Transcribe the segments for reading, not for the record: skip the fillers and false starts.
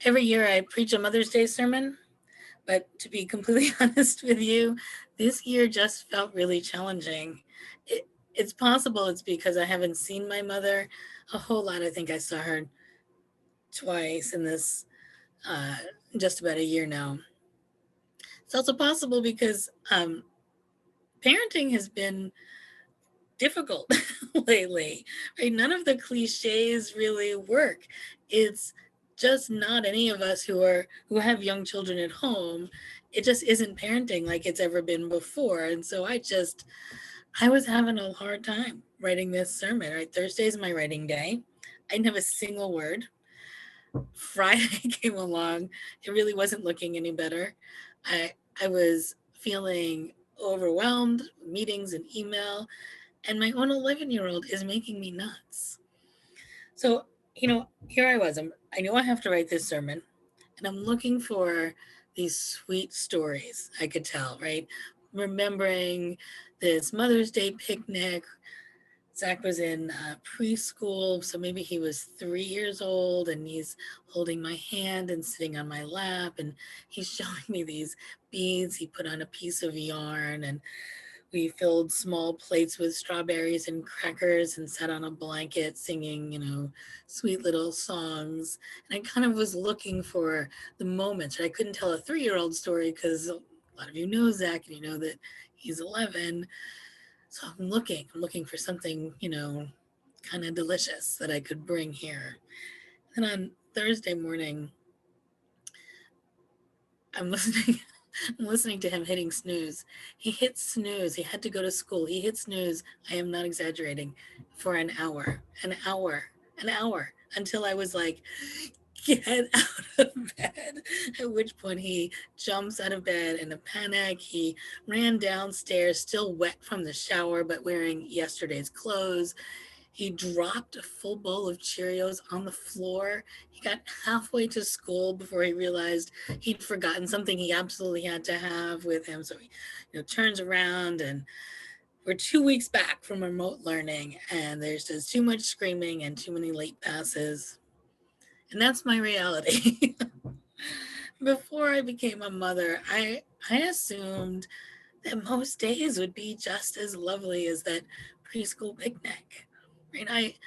Every year I preach a Mother's Day sermon, but to be completely honest with you, this year just felt really challenging. It's possible it's because I haven't seen my mother a whole lot. I think I saw her twice in this uh, just about a year now. It's also possible because parenting has been difficult lately, right? None of the cliches really work. It's just not any of us who have young children at home. It just isn't parenting like it's ever been before. And so I was having a hard time writing this sermon. Right, Thursday is my writing day. I didn't have a single word. Friday came along. It really wasn't looking any better. I was feeling overwhelmed, meetings and email, and my own 11-year-old is making me nuts. So, here I was. I know I have to write this sermon, and I'm looking for these sweet stories I could tell, right? Remembering this Mother's Day picnic. Zach was in preschool, so maybe he was 3 years old, and he's holding my hand and sitting on my lap, and he's showing me these beads he put on a piece of yarn, and we filled small plates with strawberries and crackers and sat on a blanket singing, sweet little songs. And I kind of was looking for the moments. I couldn't tell a 3-year-old story because a lot of you know Zach and you know that he's 11. So I'm looking for something, kind of delicious that I could bring here. And on Thursday morning, I'm listening. I'm listening to him hitting snooze. He hit snooze. He had to go to school. He hit snooze. I am not exaggerating. For an hour, until I was like, get out of bed. At which point he jumps out of bed in a panic. He ran downstairs, still wet from the shower, but wearing yesterday's clothes. He dropped a full bowl of Cheerios on the floor. He got halfway to school before he realized he'd forgotten something he absolutely had to have with him. So he, turns around, and we're 2 weeks back from remote learning, and there's just too much screaming and too many late passes. And that's my reality. Before I became a mother, I assumed that most days would be just as lovely as that preschool picnic. Right?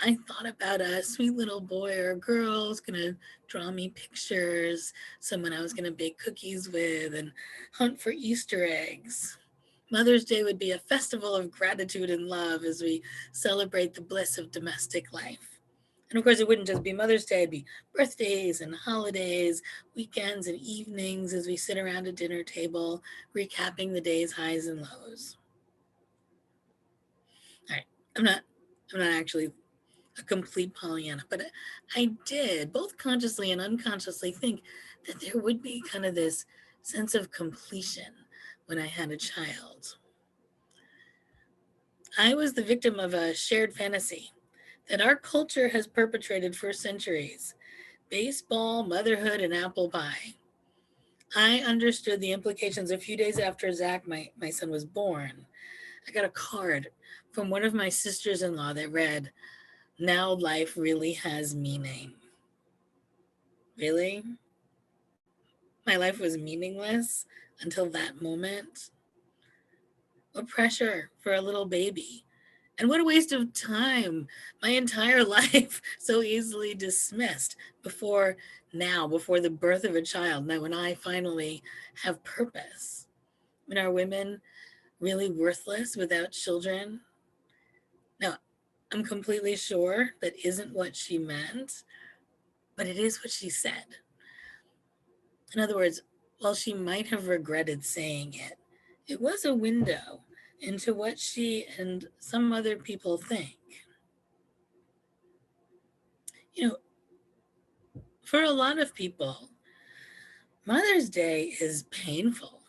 I thought about a sweet little boy or girl who's gonna draw me pictures, someone I was gonna bake cookies with and hunt for Easter eggs. Mother's Day would be a festival of gratitude and love as we celebrate the bliss of domestic life. And of course, it wouldn't just be Mother's Day, it'd be birthdays and holidays, weekends and evenings as we sit around a dinner table, recapping the day's highs and lows. All right, I'm not, I'm not actually a complete Pollyanna, but I did both consciously and unconsciously think that there would be kind of this sense of completion when I had a child. I was the victim of a shared fantasy that our culture has perpetrated for centuries: baseball, motherhood, and apple pie. I understood the implications a few days after Zach, my son, was born. I got a card from one of my sisters in law that read, "Now life really has meaning." Really? My life was meaningless until that moment? What pressure for a little baby. And what a waste of time. My entire life so easily dismissed before the birth of a child. Now, when I finally have purpose, when are women really worthless without children? Now, I'm completely sure that isn't what she meant, but it is what she said. In other words, while she might have regretted saying it, it was a window into what she and some other people think. You know, for a lot of people, Mother's Day is painful,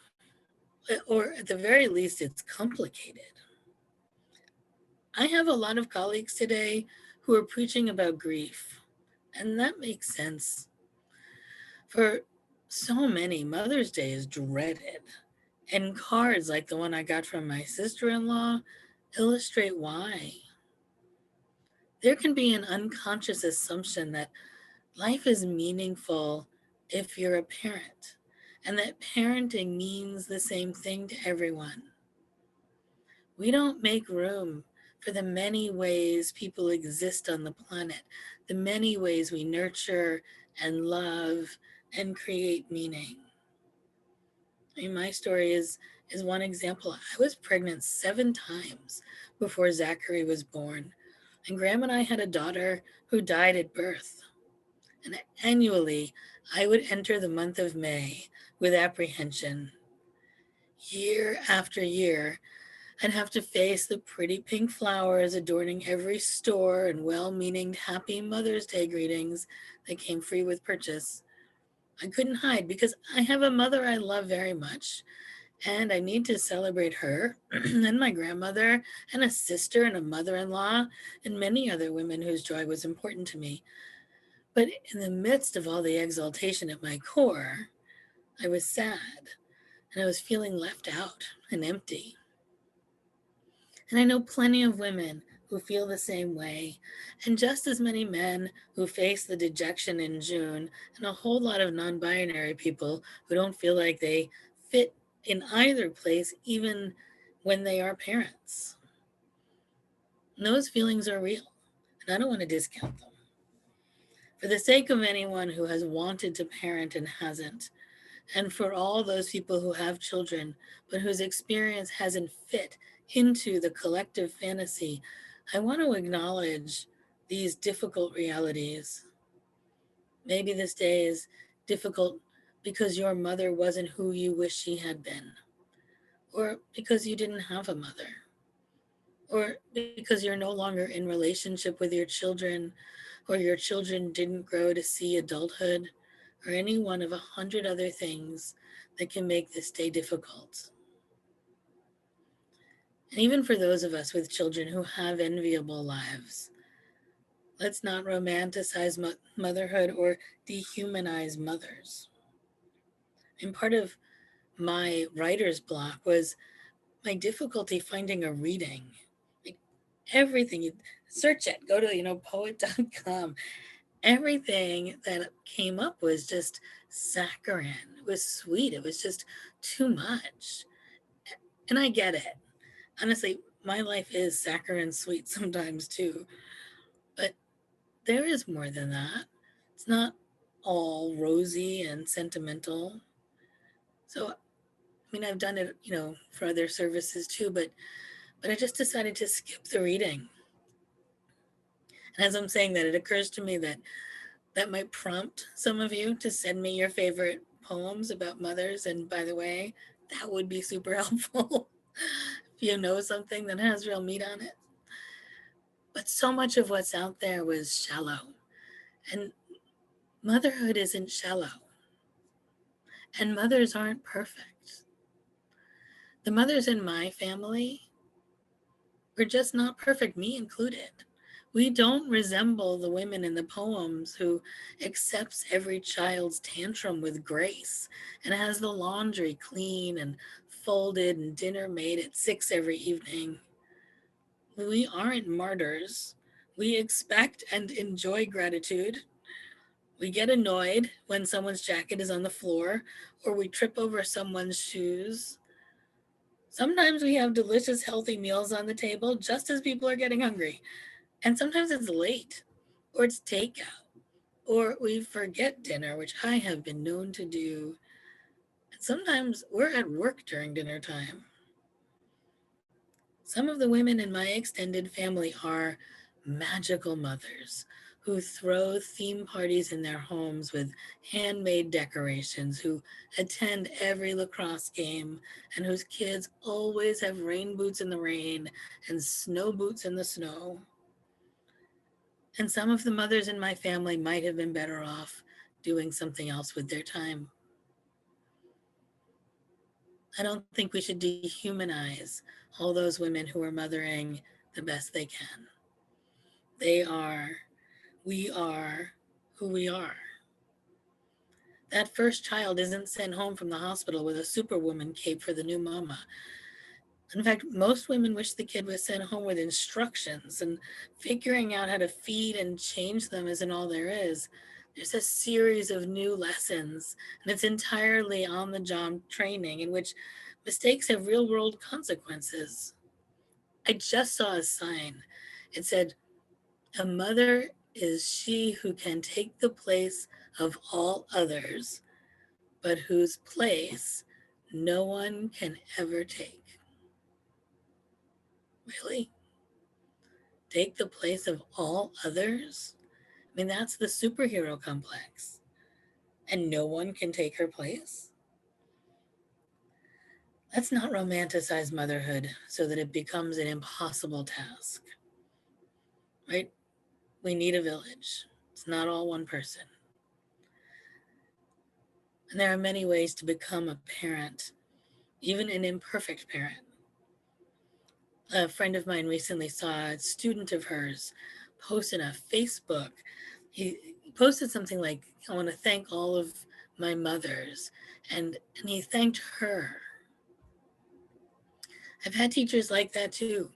or at the very least, it's complicated. I have a lot of colleagues today who are preaching about grief, and that makes sense. For so many, Mother's Day is dreaded, and cards like the one I got from my sister in law illustrate why. There can be an unconscious assumption that Life is meaningful if you're a parent, and that parenting means the same thing to everyone. We don't make room for the many ways people exist on the planet, the many ways we nurture and love and create meaning. I mean, my story is one example. I was pregnant 7 times before Zachary was born, and Graham and I had a daughter who died at birth. And annually, I would enter the month of May with apprehension. Year after year, I'd have to face the pretty pink flowers adorning every store and well meaning Happy Mother's Day greetings that came free with purchase. I couldn't hide because I have a mother I love very much, and I need to celebrate her and my grandmother and a sister and a mother in law and many other women whose joy was important to me. But in the midst of all the exaltation at my core, I was sad and I was feeling left out and empty. And I know plenty of women who feel the same way, and just as many men who face the dejection in June, and a whole lot of non binary people who don't feel like they fit in either place, even when they are parents. And those feelings are real, and I don't want to discount them. For the sake of anyone who has wanted to parent and hasn't, and for all those people who have children but whose experience hasn't fit into the collective fantasy, I want to acknowledge these difficult realities. Maybe this day is difficult because your mother wasn't who you wish she had been, or because you didn't have a mother, or because you're no longer in relationship with your children, or your children didn't grow to see adulthood, or any one of 100 other things that can make this day difficult. And even for those of us with children who have enviable lives, let's not romanticize motherhood or dehumanize mothers. And part of my writer's block was my difficulty finding a reading. Like everything, you search it, go to, poet.com. Everything that came up was just saccharine. It was sweet. It was just too much. And I get it. Honestly, my life is saccharine sweet sometimes too. But there is more than that. It's not all rosy and sentimental. So, I mean, I've done it, for other services too, but I just decided to skip the reading. And as I'm saying that, it occurs to me that that might prompt some of you to send me your favorite poems about mothers. And by the way, that would be super helpful if you know something that has real meat on it. But so much of what's out there was shallow. And motherhood isn't shallow. And mothers aren't perfect. The mothers in my family were just not perfect, me included. We don't resemble the women in the poems who accepts every child's tantrum with grace and has the laundry clean and folded and dinner made at 6 every evening. We aren't martyrs. We expect and enjoy gratitude. We get annoyed when someone's jacket is on the floor or we trip over someone's shoes. Sometimes we have delicious, healthy meals on the table just as people are getting hungry. And sometimes it's late, or it's takeout, or we forget dinner, which I have been known to do. And sometimes we're at work during dinner time. Some of the women in my extended family are magical mothers who throw theme parties in their homes with handmade decorations, who attend every lacrosse game, and whose kids always have rain boots in the rain and snow boots in the snow. And some of the mothers in my family might have been better off doing something else with their time. I don't think we should dehumanize all those women who are mothering the best they can. They are, we are who we are. That first child isn't sent home from the hospital with a superwoman cape for the new mama. In fact, most women wish the kid was sent home with instructions, and figuring out how to feed and change them isn't all there is. There's a series of new lessons, and it's entirely on the job training in which mistakes have real world consequences. I just saw a sign. It said, "A mother is she who can take the place of all others, but whose place no one can ever take." Really? Take the place of all others? I mean, that's the superhero complex. And no one can take her place? Let's not romanticize motherhood so that it becomes an impossible task, right? We need a village. It's not all one person. And there are many ways to become a parent, even an imperfect parent. A friend of mine recently saw a student of hers post in a Facebook. He posted something like, "I want to thank all of my mothers." And he thanked her. I've had teachers like that too.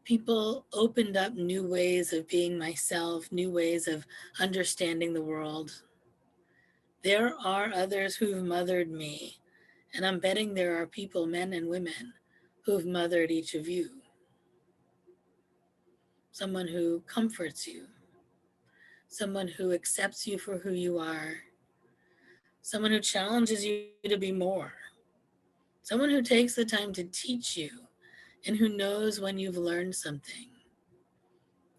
People opened up new ways of being myself, new ways of understanding the world. There are others who've mothered me, and I'm betting there are people, men and women, who've mothered each of you. Someone who comforts you, someone who accepts you for who you are, someone who challenges you to be more, someone who takes the time to teach you and who knows when you've learned something.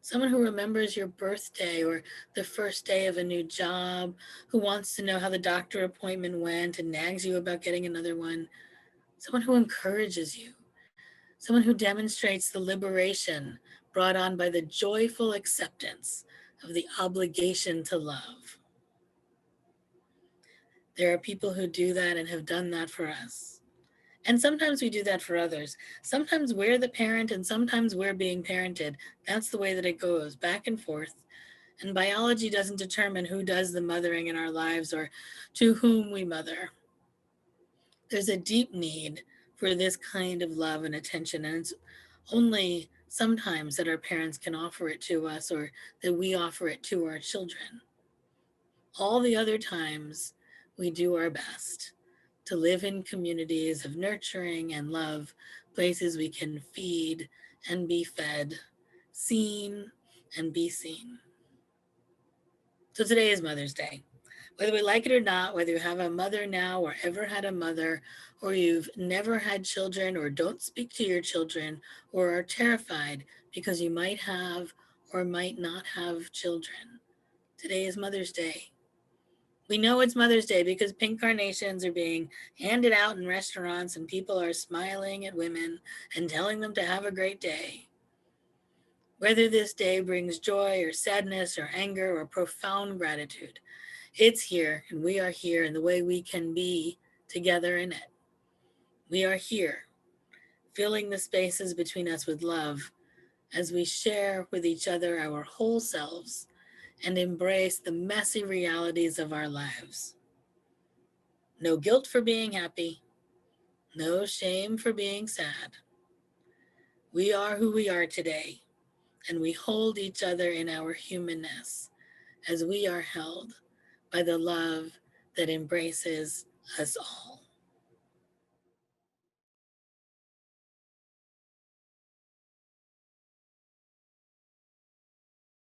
Someone who remembers your birthday or the first day of a new job, who wants to know how the doctor appointment went and nags you about getting another one. Someone who encourages you. Someone who demonstrates the liberation brought on by the joyful acceptance of the obligation to love. There are people who do that and have done that for us. And sometimes we do that for others. Sometimes we're the parent and sometimes we're being parented. That's the way that it goes, back and forth. And biology doesn't determine who does the mothering in our lives or to whom we mother. There's a deep need for this kind of love and attention, and it's only sometimes that our parents can offer it to us or that we offer it to our children. All the other times, we do our best to live in communities of nurturing and love, places we can feed and be fed, seen and be seen. So today is Mother's Day. Whether we like it or not, whether you have a mother now or ever had a mother, or you've never had children or don't speak to your children, or are terrified because you might have or might not have children, today is Mother's Day. We know it's Mother's Day because pink carnations are being handed out in restaurants and people are smiling at women and telling them to have a great day. Whether this day brings joy or sadness or anger or profound gratitude, it's here and we are here in the way we can be together in it. We are here, filling the spaces between us with love as we share with each other our whole selves and embrace the messy realities of our lives. No guilt for being happy, no shame for being sad. We are who we are today, and we hold each other in our humanness as we are held by the love that embraces us all.